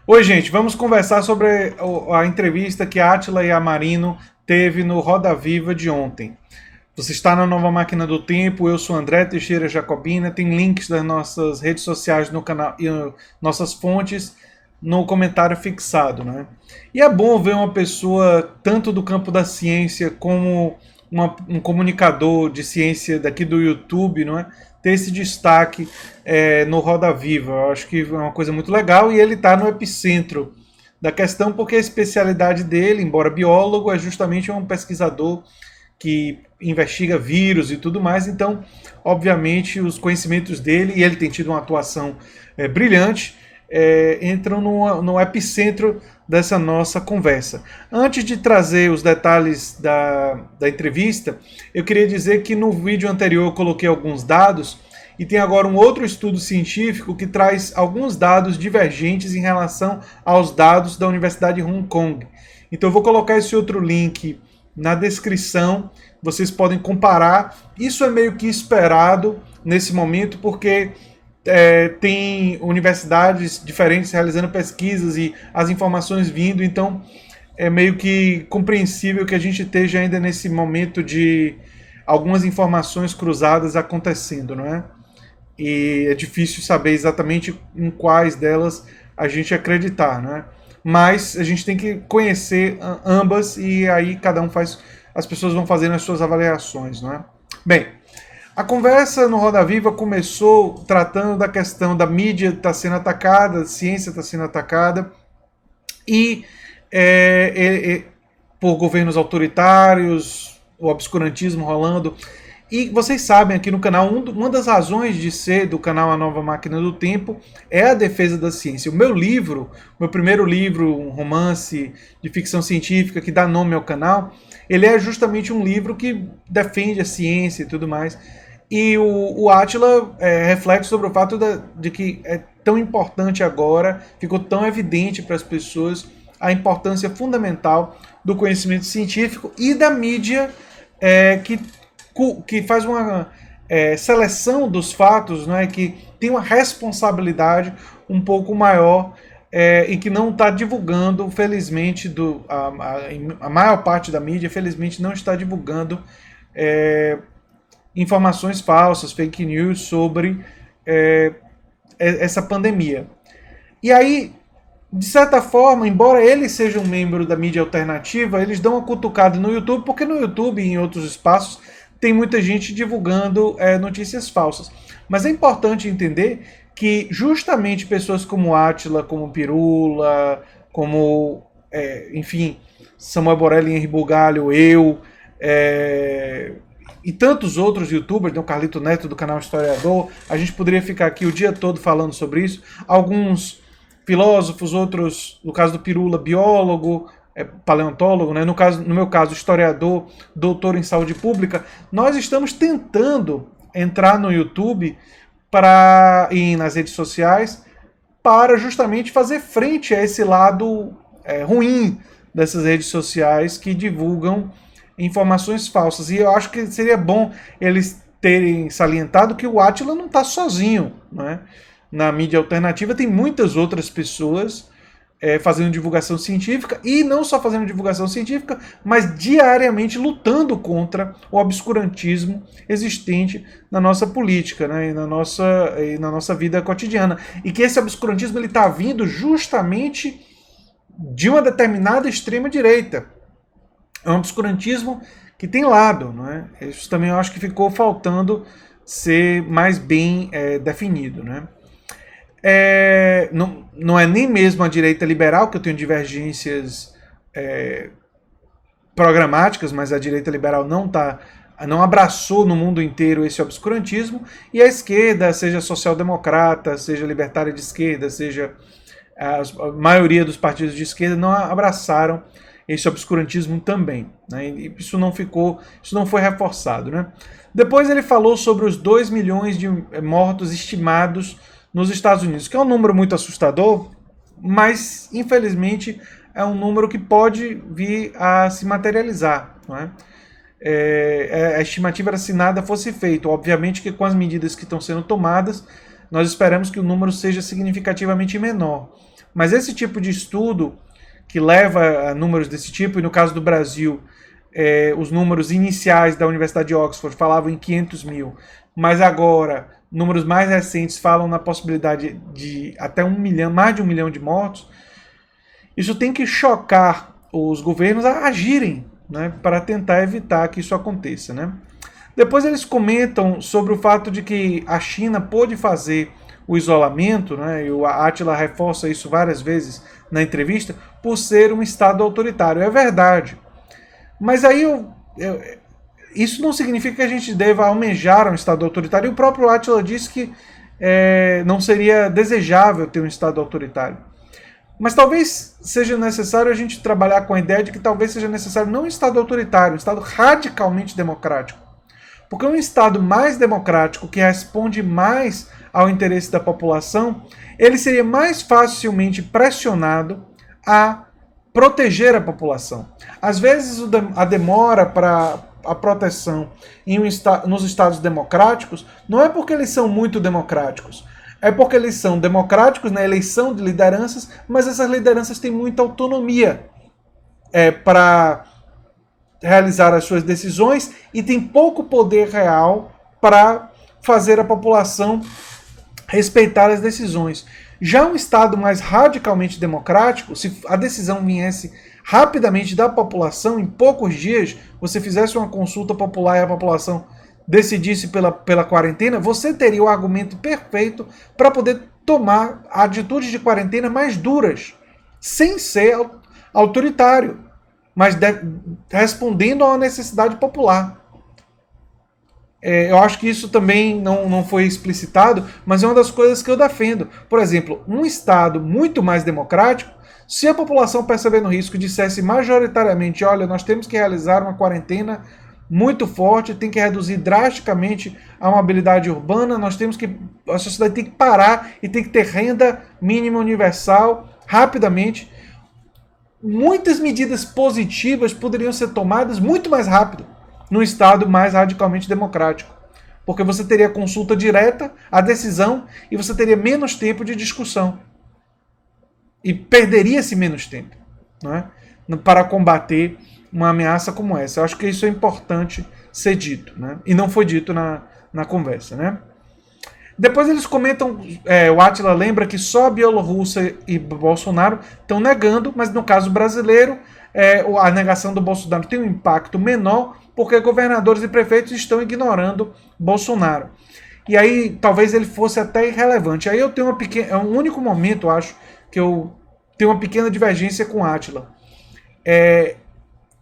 Oi, gente, vamos conversar sobre a entrevista que a Átila Yamarino teve no Roda Viva de ontem. Você está na Nova Máquina do Tempo, eu sou André Teixeira Jacobina, tem links das nossas redes sociais no canal e nossas fontes no comentário fixado, né? E é bom ver uma pessoa tanto do campo da ciência como um comunicador de ciência daqui do YouTube, não é? Ter esse destaque no Roda Viva. Eu acho que é uma coisa muito legal e ele está no epicentro da questão porque a especialidade dele, embora biólogo, é justamente um pesquisador que investiga vírus e tudo mais. Então, obviamente, os conhecimentos dele, e ele tem tido uma atuação brilhante, entram no epicentro dessa nossa conversa. Antes de trazer os detalhes da entrevista, eu queria dizer que no vídeo anterior eu coloquei alguns dados e tem agora um outro estudo científico que traz alguns dados divergentes em relação aos dados da Universidade de Hong Kong. Então eu vou colocar esse outro link na descrição, vocês podem comparar. Isso é meio que esperado nesse momento, porque tem universidades diferentes realizando pesquisas e as informações vindo, então é meio que compreensível que a gente esteja ainda nesse momento de algumas informações cruzadas acontecendo, não é? E é difícil saber exatamente em quais delas a gente acreditar, né? Mas a gente tem que conhecer ambas e aí cada um faz, as pessoas vão fazendo as suas avaliações, não é? Bem, a conversa no Roda Viva começou tratando da questão da mídia estar sendo atacada, a ciência está sendo atacada e por governos autoritários, o obscurantismo rolando. E vocês sabem aqui no canal, uma das razões de ser do canal A Nova Máquina do Tempo é a defesa da ciência. O meu livro, meu primeiro livro, um romance de ficção científica que dá nome ao canal, ele é justamente um livro que defende a ciência e tudo mais. E o Átila reflete sobre o fato de que é tão importante agora, ficou tão evidente para as pessoas a importância fundamental do conhecimento científico e da mídia que faz uma seleção dos fatos, né, que tem uma responsabilidade um pouco maior e que não está divulgando, felizmente, a maior parte da mídia, felizmente, não está divulgando informações falsas, fake news sobre essa pandemia. E aí, de certa forma, embora ele seja um membro da mídia alternativa, eles dão uma cutucada no YouTube, porque no YouTube e em outros espaços tem muita gente divulgando notícias falsas. Mas é importante entender que justamente pessoas como Átila, como Pirula, como, enfim, Samuel Borelli, Henri Bugalho, eu, e tantos outros youtubers, tem o Carlito Neto do canal Historiador, a gente poderia ficar aqui o dia todo falando sobre isso. Alguns filósofos, outros, no caso do Pirula, biólogo, paleontólogo, né? No meu caso, historiador, doutor em saúde pública. Nós estamos tentando entrar no YouTube e nas redes sociais para justamente fazer frente a esse lado ruim dessas redes sociais que divulgam informações falsas. E eu acho que seria bom eles terem salientado que o Átila não está sozinho, né? Na mídia alternativa tem muitas outras pessoas fazendo divulgação científica, e não só fazendo divulgação científica, mas diariamente lutando contra o obscurantismo existente na nossa política, né, e na nossa vida cotidiana. E que esse obscurantismo está vindo justamente de uma determinada extrema-direita. É um obscurantismo que tem lado. Não é? Isso também eu acho que ficou faltando ser mais bem definido. Né? Não é nem mesmo a direita liberal, que eu tenho divergências programáticas, mas a direita liberal não abraçou no mundo inteiro esse obscurantismo, e a esquerda, seja social-democrata, seja libertária de esquerda, seja a maioria dos partidos de esquerda, não abraçaram esse obscurantismo também. Né? E isso não foi reforçado. Né? Depois ele falou sobre os 2 milhões de mortos estimados nos Estados Unidos, que é um número muito assustador, mas infelizmente é um número que pode vir a se materializar. Não é? A estimativa era se nada fosse feito. Obviamente que com as medidas que estão sendo tomadas, nós esperamos que o número seja significativamente menor. mas esse tipo de estudo que leva a números desse tipo, e no caso do Brasil, os números iniciais da Universidade de Oxford falavam em 500 mil, mas agora números mais recentes falam na possibilidade de até 1 milhão, mais de 1 milhão de mortos. Isso tem que chocar os governos a agirem, né, para tentar evitar que isso aconteça, né? Depois eles comentam sobre o fato de que a China pôde fazer o isolamento, né, e o Átila reforça isso várias vezes na entrevista, por ser um Estado autoritário. É verdade. Mas aí isso não significa que a gente deva almejar um Estado autoritário. E o próprio Átila disse que não seria desejável ter um Estado autoritário. Mas talvez seja necessário a gente trabalhar com a ideia de que talvez seja necessário não um Estado autoritário, um Estado radicalmente democrático. Porque um Estado mais democrático, que responde mais ao interesse da população, ele seria mais facilmente pressionado a proteger a população. Às vezes a demora para a proteção nos Estados democráticos não é porque eles são muito democráticos, é porque eles são democráticos na eleição de lideranças, mas essas lideranças têm muita autonomia para realizar as suas decisões e tem pouco poder real para fazer a população respeitar as decisões. Já um Estado mais radicalmente democrático, se a decisão viesse rapidamente da população, em poucos dias, você fizesse uma consulta popular e a população decidisse pela quarentena, você teria o argumento perfeito para poder tomar atitudes de quarentena mais duras, sem ser autoritário, mas respondendo a uma necessidade popular. Eu acho que isso também não foi explicitado, mas é uma das coisas que eu defendo. Por exemplo, um Estado muito mais democrático, se a população percebendo o risco dissesse majoritariamente, olha, nós temos que realizar uma quarentena muito forte, tem que reduzir drasticamente a mobilidade urbana, a sociedade tem que parar e tem que ter renda mínima universal rapidamente. Muitas medidas positivas poderiam ser tomadas muito mais rápido num Estado mais radicalmente democrático. Porque você teria consulta direta, a decisão, e você teria menos tempo de discussão. E perderia-se menos tempo, não é? Para combater uma ameaça como essa. Eu acho que isso é importante ser dito, né? E não foi dito na conversa, né? Depois eles comentam, o Átila lembra que só a Bielorrússia e Bolsonaro estão negando, mas no caso brasileiro, a negação do Bolsonaro tem um impacto menor, porque governadores e prefeitos estão ignorando Bolsonaro. E aí talvez ele fosse até irrelevante. Aí eu tenho um único momento, eu acho, que eu tenho uma pequena divergência com Átila.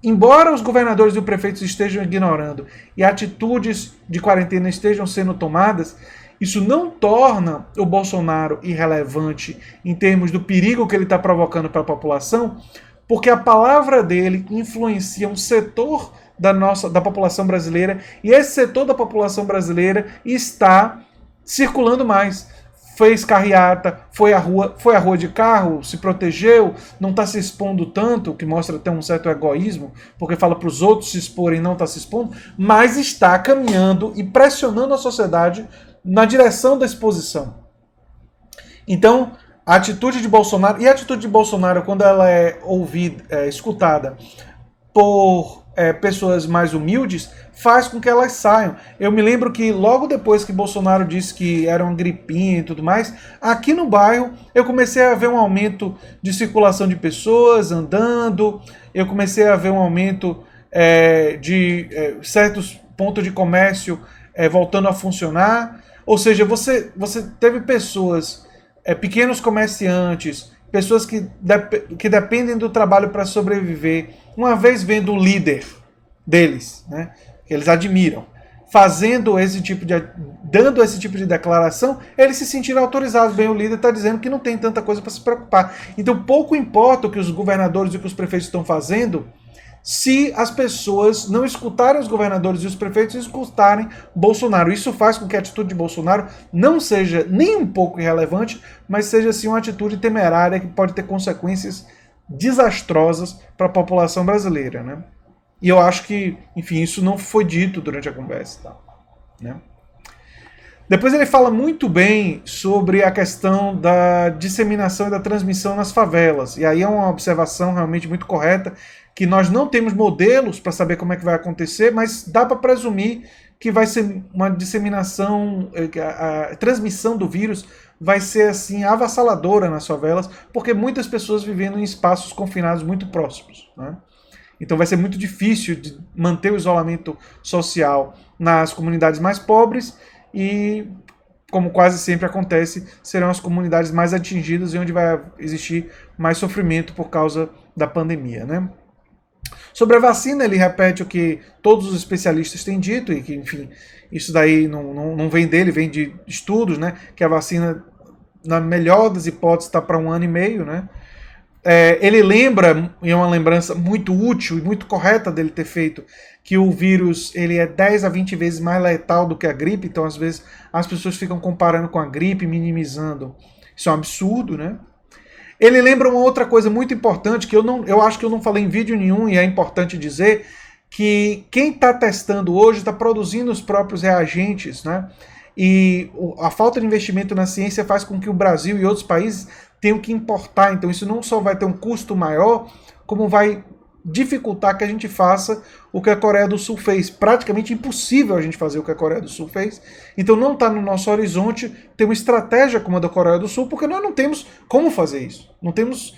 Embora os governadores e os prefeitos estejam ignorando e atitudes de quarentena estejam sendo tomadas, isso não torna o Bolsonaro irrelevante em termos do perigo que ele está provocando para a população, porque a palavra dele influencia um setor da população brasileira, e esse setor da população brasileira está circulando mais. Fez carreata, foi à rua de carro, se protegeu, não está se expondo tanto, o que mostra até um certo egoísmo, porque fala para os outros se exporem e não está se expondo, mas está caminhando e pressionando a sociedade na direção da exposição. Então, a atitude de Bolsonaro, e a atitude de Bolsonaro, quando ela é escutada por pessoas mais humildes, faz com que elas saiam. Eu me lembro que logo depois que Bolsonaro disse que era uma gripinha e tudo mais, aqui no bairro eu comecei a ver um aumento de circulação de pessoas andando, eu comecei a ver um aumento de certos pontos de comércio voltando a funcionar. Ou seja, você teve pessoas, pequenos comerciantes, pessoas que dependem do trabalho para sobreviver, uma vez vendo o líder deles, né, que eles admiram, dando esse tipo de declaração, eles se sentiram autorizados. Bem, o líder está dizendo que não tem tanta coisa para se preocupar. Então pouco importa o que os governadores e o que os prefeitos estão fazendo, se as pessoas não escutarem os governadores e os prefeitos e escutarem Bolsonaro. Isso faz com que a atitude de Bolsonaro não seja nem um pouco irrelevante, mas seja assim uma atitude temerária que pode ter consequências desastrosas para a população brasileira, né? E eu acho que, enfim, isso não foi dito durante a conversa, né? Depois ele fala muito bem sobre a questão da disseminação e da transmissão nas favelas. E aí é uma observação realmente muito correta, que nós não temos modelos para saber como é que vai acontecer, mas dá para presumir que vai ser uma disseminação, a transmissão do vírus vai ser assim avassaladora nas favelas, porque muitas pessoas vivendo em espaços confinados muito próximos, né? Então vai ser muito difícil de manter o isolamento social nas comunidades mais pobres e, como quase sempre acontece, serão as comunidades mais atingidas e onde vai existir mais sofrimento por causa da pandemia, né? Sobre a vacina, ele repete o que todos os especialistas têm dito, e que, enfim, isso daí não vem dele, vem de estudos, né? Que a vacina, na melhor das hipóteses, está para 1 ano e meio, né? Ele lembra, e é uma lembrança muito útil e muito correta dele ter feito, que o vírus ele é 10 a 20 vezes mais letal do que a gripe, então às vezes as pessoas ficam comparando com a gripe, minimizando. Isso é um absurdo, né? Ele lembra uma outra coisa muito importante, que eu acho que eu não falei em vídeo nenhum, e é importante dizer, que quem está testando hoje está produzindo os próprios reagentes, né? E a falta de investimento na ciência faz com que o Brasil e outros países tenham que importar. Então isso não só vai ter um custo maior, como vai dificultar que a gente faça o que a Coreia do Sul fez. Praticamente impossível a gente fazer o que a Coreia do Sul fez. Então não está no nosso horizonte ter uma estratégia como a da Coreia do Sul, porque nós não temos como fazer isso. Não temos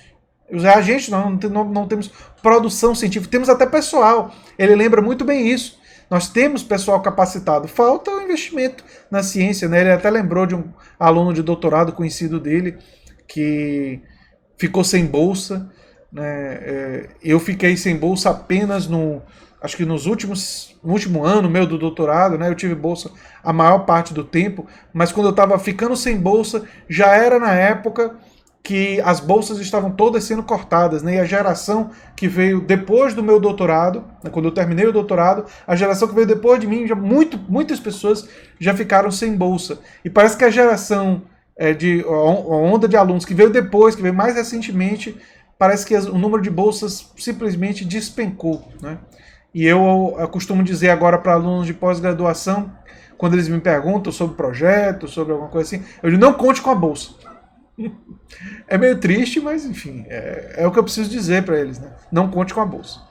os reagentes, não temos produção científica, temos até pessoal. Ele lembra muito bem isso. Nós temos pessoal capacitado, falta o investimento na ciência, né? Ele até lembrou de um aluno de doutorado conhecido dele que ficou sem bolsa, né? Eu fiquei sem bolsa apenas acho que no último ano meu do doutorado, né? Eu tive bolsa a maior parte do tempo, mas quando eu estava ficando sem bolsa, já era na época que as bolsas estavam todas sendo cortadas, né? E a geração que veio depois do meu doutorado, né? Quando eu terminei o doutorado, a geração que veio depois de mim, muitas pessoas já ficaram sem bolsa. E parece que a geração a onda de alunos que veio depois, que veio mais recentemente, parece que o número de bolsas simplesmente despencou, né? E eu costumo dizer agora para alunos de pós-graduação, quando eles me perguntam sobre projetos, sobre alguma coisa assim, eu digo, não conte com a bolsa. É meio triste, mas enfim, é o que eu preciso dizer para eles, né? Não conte com a bolsa.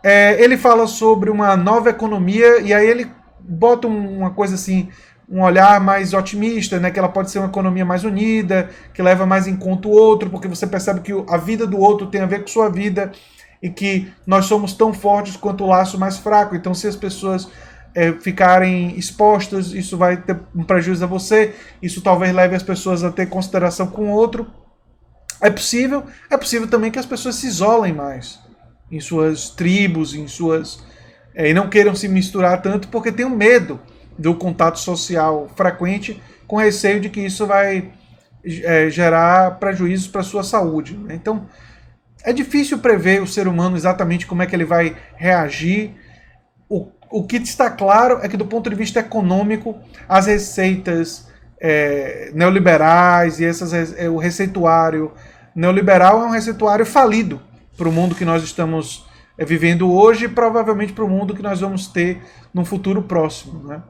Ele fala sobre uma nova economia, e aí ele bota uma coisa assim, um olhar mais otimista, né? Que ela pode ser uma economia mais unida, que leva mais em conta o outro, porque você percebe que a vida do outro tem a ver com sua vida, e que nós somos tão fortes quanto o laço mais fraco. Então, se as pessoas ficarem expostas, isso vai ter um prejuízo a você, isso talvez leve as pessoas a ter consideração com o outro. É possível também que as pessoas se isolem mais em suas tribos, e não queiram se misturar tanto, porque tem um medo do contato social frequente, com receio de que isso vai gerar prejuízos para a sua saúde, né? Então, é difícil prever o ser humano exatamente como é que ele vai reagir. O que está claro é que, do ponto de vista econômico, as receitas neoliberais e o receituário neoliberal é um receituário falido para o mundo que nós estamos vivendo hoje, e provavelmente para o mundo que nós vamos ter no futuro próximo, né?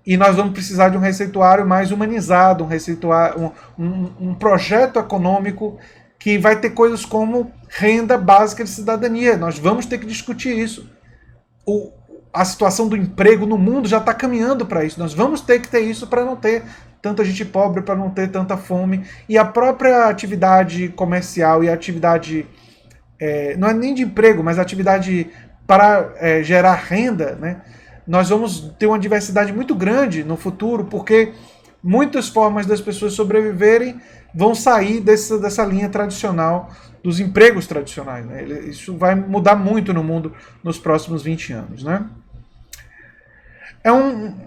E nós vamos precisar de um receituário mais humanizado, um projeto econômico que vai ter coisas como renda básica de cidadania. Nós vamos ter que discutir isso. A situação do emprego no mundo já está caminhando para isso. Nós vamos ter que ter isso para não ter tanta gente pobre, para não ter tanta fome. E a própria atividade comercial e a atividade, não é nem de emprego, mas a atividade para gerar renda, né? Nós vamos ter uma diversidade muito grande no futuro, porque muitas formas das pessoas sobreviverem vão sair dessa linha tradicional, dos empregos tradicionais, né? Isso vai mudar muito no mundo nos próximos 20 anos, né?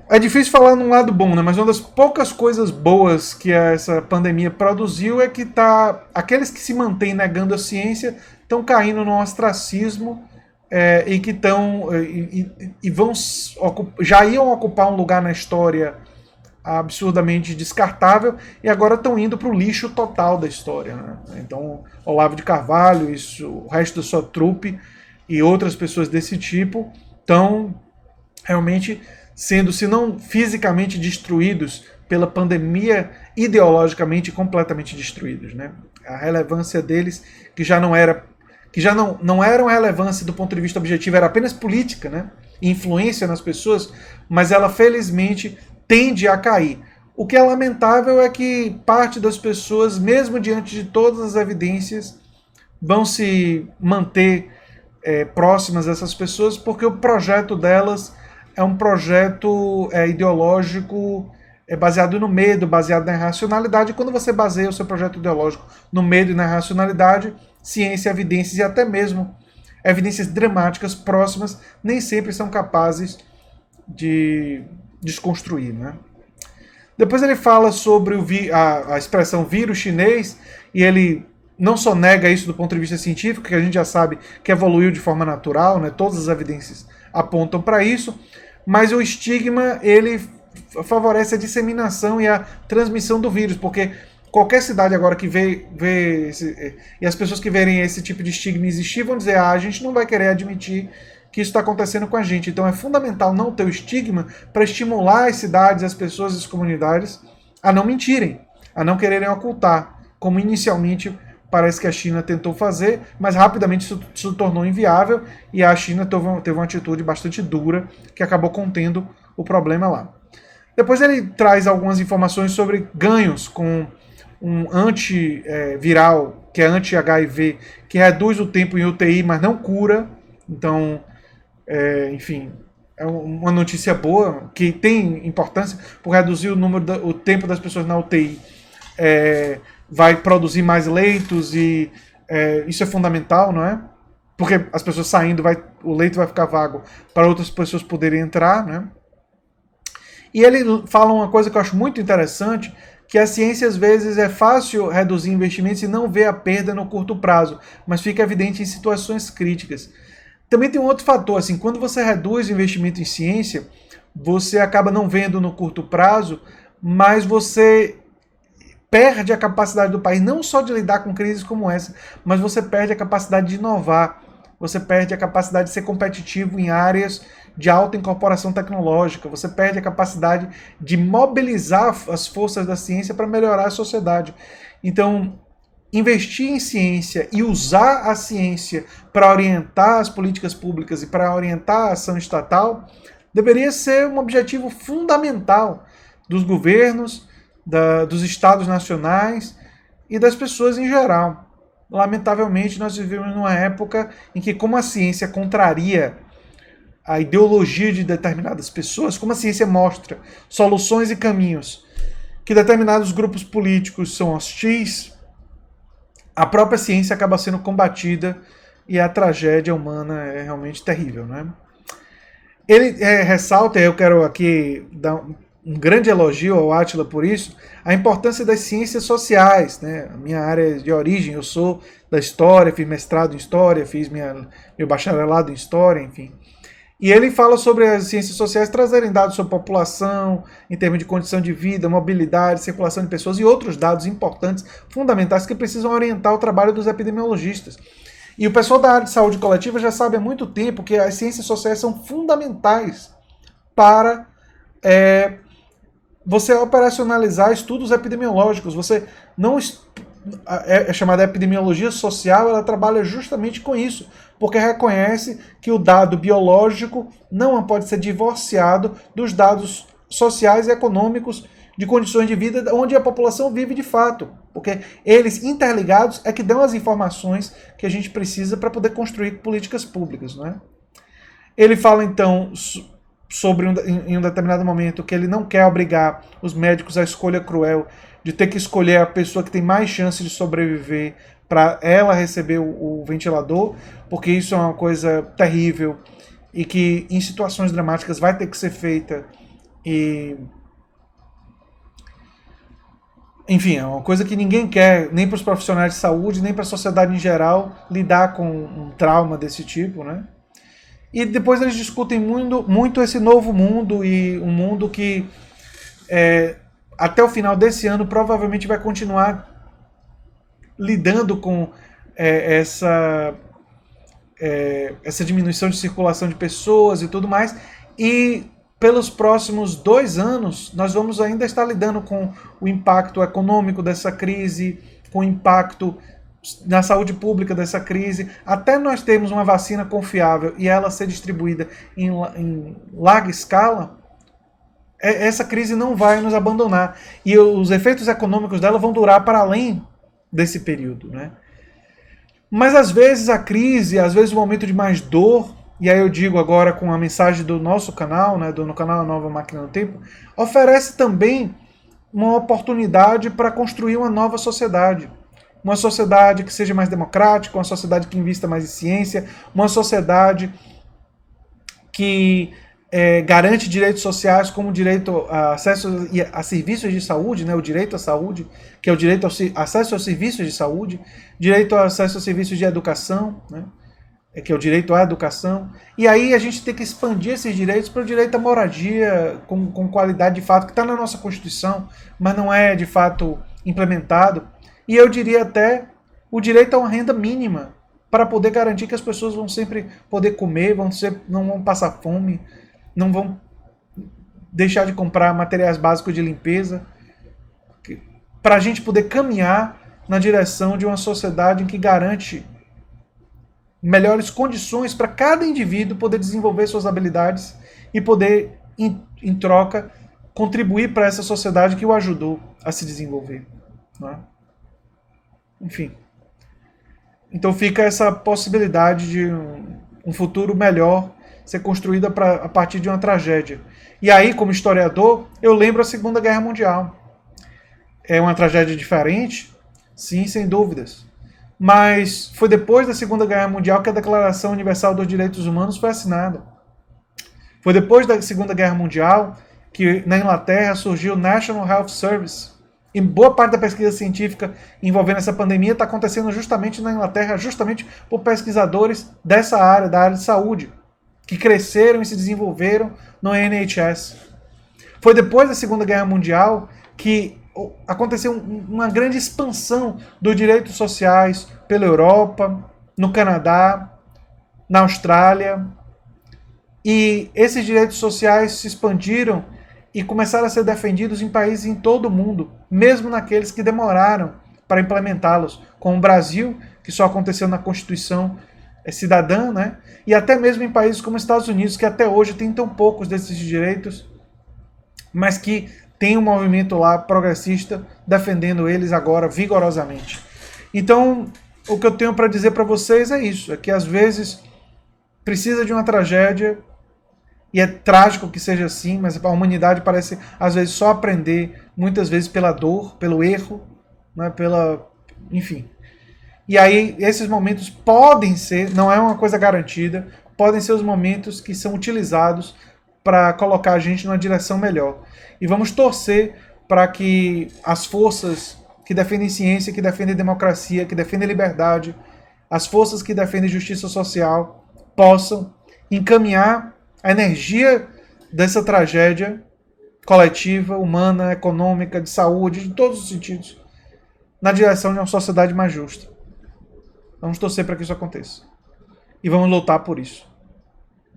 É difícil falar num lado bom, né? Mas uma das poucas coisas boas que essa pandemia produziu é que aqueles que se mantêm negando a ciência estão caindo no ostracismo, e que já iam ocupar um lugar na história absurdamente descartável, e agora estão indo para o lixo total da história, né? Então, Olavo de Carvalho, o resto da sua trupe e outras pessoas desse tipo estão realmente sendo, se não fisicamente destruídos pela pandemia, ideologicamente completamente destruídos, né? A relevância deles, que já não era, que já não era uma relevância do ponto de vista objetivo, era apenas política, né? Influência nas pessoas, mas ela felizmente tende a cair. O que é lamentável é que parte das pessoas, mesmo diante de todas as evidências, vão se manter próximas dessas pessoas, porque o projeto delas é um projeto ideológico baseado no medo, baseado na irracionalidade. E quando você baseia o seu projeto ideológico no medo e na irracionalidade, ciência, evidências e até mesmo evidências dramáticas próximas nem sempre são capazes de desconstruir, né? Depois ele fala sobre a expressão vírus chinês, e ele não só nega isso do ponto de vista científico, que a gente já sabe que evoluiu de forma natural, né? Todas as evidências apontam para isso, mas o estigma, ele favorece a disseminação e a transmissão do vírus, porque qualquer cidade agora que e as pessoas que verem esse tipo de estigma existir vão dizer, a gente não vai querer admitir que isso está acontecendo com a gente. Então é fundamental não ter o estigma para estimular as cidades, as pessoas, as comunidades a não mentirem, a não quererem ocultar, como inicialmente parece que a China tentou fazer, mas rapidamente isso se tornou inviável e a China teve uma atitude bastante dura que acabou contendo o problema lá. Depois ele traz algumas informações sobre ganhos com um antiviral, que é anti-HIV, que reduz o tempo em UTI, mas não cura. Então, enfim, é uma notícia boa, que tem importância, por reduzir o tempo das pessoas na UTI. Vai produzir mais leitos e isso é fundamental, não é? Porque as pessoas saindo, o leito vai ficar vago para outras pessoas poderem entrar, né? E ele fala uma coisa que eu acho muito interessante, que a ciência às vezes é fácil reduzir investimentos e não ver a perda no curto prazo, mas fica evidente em situações críticas. Também tem um outro fator, assim, quando você reduz o investimento em ciência, você acaba não vendo no curto prazo, mas você perde a capacidade do país não só de lidar com crises como essa, mas você perde a capacidade de inovar, você perde a capacidade de ser competitivo em áreas de alta incorporação tecnológica, você perde a capacidade de mobilizar as forças da ciência para melhorar a sociedade. Então, investir em ciência e usar a ciência para orientar as políticas públicas e para orientar a ação estatal deveria ser um objetivo fundamental dos governos, dos estados nacionais e das pessoas em geral. Lamentavelmente, nós vivemos numa época em que, como a ciência contraria a ideologia de determinadas pessoas, como a ciência mostra soluções e caminhos que determinados grupos políticos são hostis, a própria ciência acaba sendo combatida e a tragédia humana é realmente terrível, né? Ele ressalta, eu quero aqui dar um grande elogio ao Átila por isso, a importância das ciências sociais, né? A minha área de origem, eu sou da história, fiz mestrado em história, fiz meu bacharelado em história, enfim. E ele fala sobre as ciências sociais trazerem dados sobre população, em termos de condição de vida, mobilidade, circulação de pessoas e outros dados importantes, fundamentais, que precisam orientar o trabalho dos epidemiologistas. E o pessoal da área de saúde coletiva já sabe há muito tempo que as ciências sociais são fundamentais para você operacionalizar estudos epidemiológicos. Você não é chamada epidemiologia social, ela trabalha justamente com isso, porque reconhece que o dado biológico não pode ser divorciado dos dados sociais e econômicos de condições de vida onde a população vive de fato, porque eles interligados é que dão as informações que a gente precisa para poder construir políticas públicas, não é? Ele fala então sobre em um determinado momento que ele não quer obrigar os médicos à escolha cruel de ter que escolher a pessoa que tem mais chance de sobreviver para ela receber o ventilador, porque isso é uma coisa terrível e que em situações dramáticas vai ter que ser feita. E enfim, é uma coisa que ninguém quer, nem para os profissionais de saúde, nem para a sociedade em geral, lidar com um trauma desse tipo, né? E depois eles discutem muito esse novo mundo, e um mundo que até o final desse ano provavelmente vai continuar lidando com essa diminuição de circulação de pessoas e tudo mais, e pelos próximos 2 anos, nós vamos ainda estar lidando com o impacto econômico dessa crise, com o impacto na saúde pública dessa crise, até nós termos uma vacina confiável e ela ser distribuída em larga escala, essa crise não vai nos abandonar. E os efeitos econômicos dela vão durar para além desse período, né? Mas às vezes a crise, às vezes o momento de mais dor, e aí eu digo agora com a mensagem do nosso canal, né, no canal Nova Máquina do Tempo, oferece também uma oportunidade para construir uma nova sociedade. Uma sociedade que seja mais democrática, uma sociedade que invista mais em ciência, uma sociedade que garante direitos sociais como o direito a acesso a serviços de saúde, né, o direito à saúde, que é o direito ao acesso aos serviços de saúde, direito ao acesso aos serviços de educação, né, que é o direito à educação. E aí a gente tem que expandir esses direitos para o direito à moradia com qualidade de fato, que está na nossa Constituição, mas não é de fato implementado. E eu diria até o direito a uma renda mínima, para poder garantir que as pessoas vão sempre poder comer, não vão passar fome, não vão deixar de comprar materiais básicos de limpeza, para a gente poder caminhar na direção de uma sociedade em que garante melhores condições para cada indivíduo poder desenvolver suas habilidades e poder, em troca, contribuir para essa sociedade que o ajudou a se desenvolver, né? Enfim. Então fica essa possibilidade de um futuro melhor ser construída a partir de uma tragédia. E aí, como historiador, eu lembro a Segunda Guerra Mundial. É uma tragédia diferente? Sim, sem dúvidas. Mas foi depois da Segunda Guerra Mundial que a Declaração Universal dos Direitos Humanos foi assinada. Foi depois da Segunda Guerra Mundial que na Inglaterra surgiu o National Health Service. E boa parte da pesquisa científica envolvendo essa pandemia está acontecendo justamente na Inglaterra, justamente por pesquisadores dessa área, da área de saúde, que cresceram e se desenvolveram no NHS. Foi depois da Segunda Guerra Mundial que aconteceu uma grande expansão dos direitos sociais pela Europa, no Canadá, na Austrália. E esses direitos sociais se expandiram e começaram a ser defendidos em países em todo o mundo, mesmo naqueles que demoraram para implementá-los, como o Brasil, que só aconteceu na Constituição cidadã, né? E até mesmo em países como os Estados Unidos, que até hoje tem tão poucos desses direitos, mas que tem um movimento lá progressista defendendo eles agora vigorosamente. Então, o que eu tenho para dizer para vocês é isso, é que às vezes precisa de uma tragédia. E é trágico que seja assim, mas a humanidade parece, às vezes, só aprender, muitas vezes pela dor, pelo erro, né, enfim. E aí, esses momentos podem ser, não é uma coisa garantida, podem ser os momentos que são utilizados para colocar a gente numa direção melhor. E vamos torcer para que as forças que defendem ciência, que defendem democracia, que defendem liberdade, as forças que defendem justiça social, possam encaminhar a energia dessa tragédia coletiva, humana, econômica, de saúde, de todos os sentidos, na direção de uma sociedade mais justa. Vamos torcer para que isso aconteça. E vamos lutar por isso.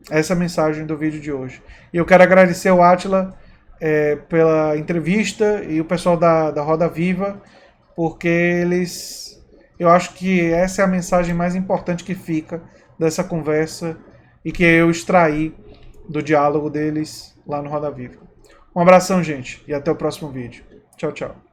Essa é a mensagem do vídeo de hoje. E eu quero agradecer ao Átila pela entrevista e o pessoal da Roda Viva, porque eu acho que essa é a mensagem mais importante que fica dessa conversa e que eu extraí do diálogo deles lá no Roda Viva. Um abração, gente, e até o próximo vídeo. Tchau, tchau.